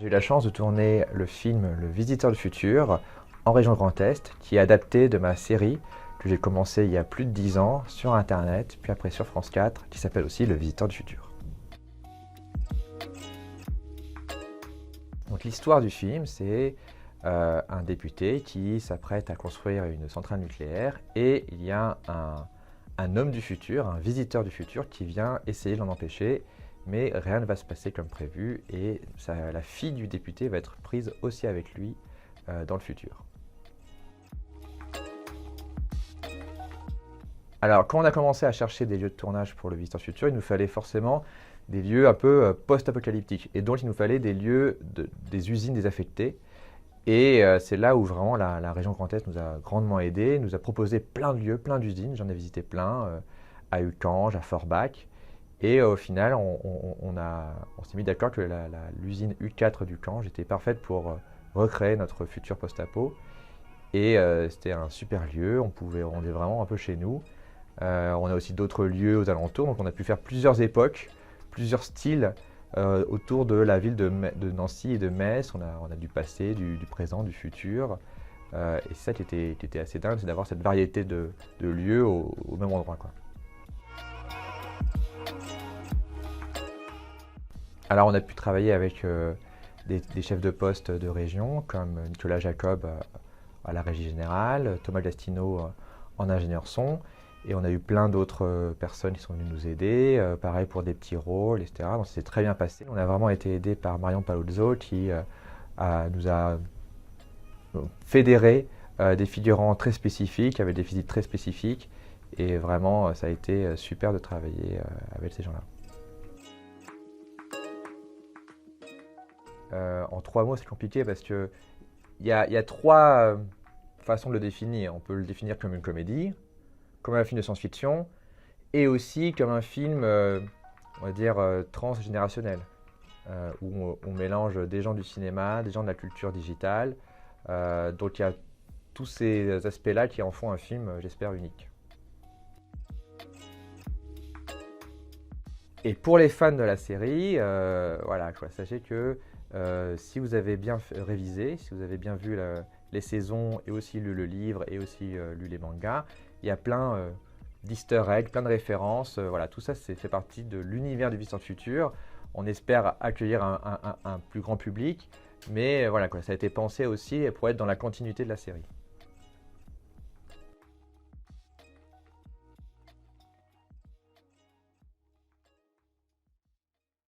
J'ai eu la chance de tourner le film Le Visiteur du Futur en région Grand Est, qui est adapté de ma série que j'ai commencé il y a plus de 10 ans sur Internet, puis après sur France 4, qui s'appelle aussi Le Visiteur du Futur. Donc l'histoire du film, c'est un député qui s'apprête à construire une centrale nucléaire et il y a un homme du futur, un visiteur du futur qui vient essayer de l'en empêcher, mais rien ne va se passer comme prévu et la fille du député va être prise aussi avec lui dans le futur. Alors, quand on a commencé à chercher des lieux de tournage pour le Visiteur du Futur, il nous fallait forcément des lieux un peu post-apocalyptiques. Et donc, il nous fallait des lieux, des usines désaffectées. Et c'est là où vraiment la région Grand Est nous a grandement aidés, nous a proposé plein de lieux, plein d'usines. J'en ai visité plein, à Uckange, à Forbach. Et au final, on s'est mis d'accord que l'usine U4 d'Uckange était parfaite pour recréer notre futur post-apo. Et c'était un super lieu, on est vraiment un peu chez nous. On a aussi d'autres lieux aux alentours, donc on a pu faire plusieurs époques, plusieurs styles autour de la ville de Nancy et de Metz. On a du passé, du présent, du futur. Et c'est ça qui était assez dingue, c'est d'avoir cette variété de lieux au même endroit, quoi. Alors on a pu travailler avec des chefs de poste de région, comme Nicolas Jacob à la Régie Générale, Thomas Gastineau en ingénieur son. Et on a eu plein d'autres personnes qui sont venues nous aider, pareil pour des petits rôles, etc. Donc c'est très bien passé. On a vraiment été aidé par Marion Palozzo qui nous a fédéré des figurants très spécifiques, avec des physiques très spécifiques. Et vraiment, ça a été super de travailler avec ces gens-là. En 3 mots, c'est compliqué parce qu'il y a 3 façons de le définir. On peut le définir comme une comédie, comme un film de science-fiction, et aussi comme un film, on va dire, transgénérationnel, où on mélange des gens du cinéma, des gens de la culture digitale. Donc il y a tous ces aspects-là qui en font un film, j'espère, unique. Et pour les fans de la série, voilà, quoi, sachez que si vous avez bien révisé, si vous avez bien vu les saisons et aussi lu le livre et aussi lu les mangas, il y a plein d'easter eggs, plein de références. Voilà, tout ça fait partie de l'univers du Visiteur du Futur. On espère accueillir un plus grand public, mais voilà, quoi, ça a été pensé aussi pour être dans la continuité de la série.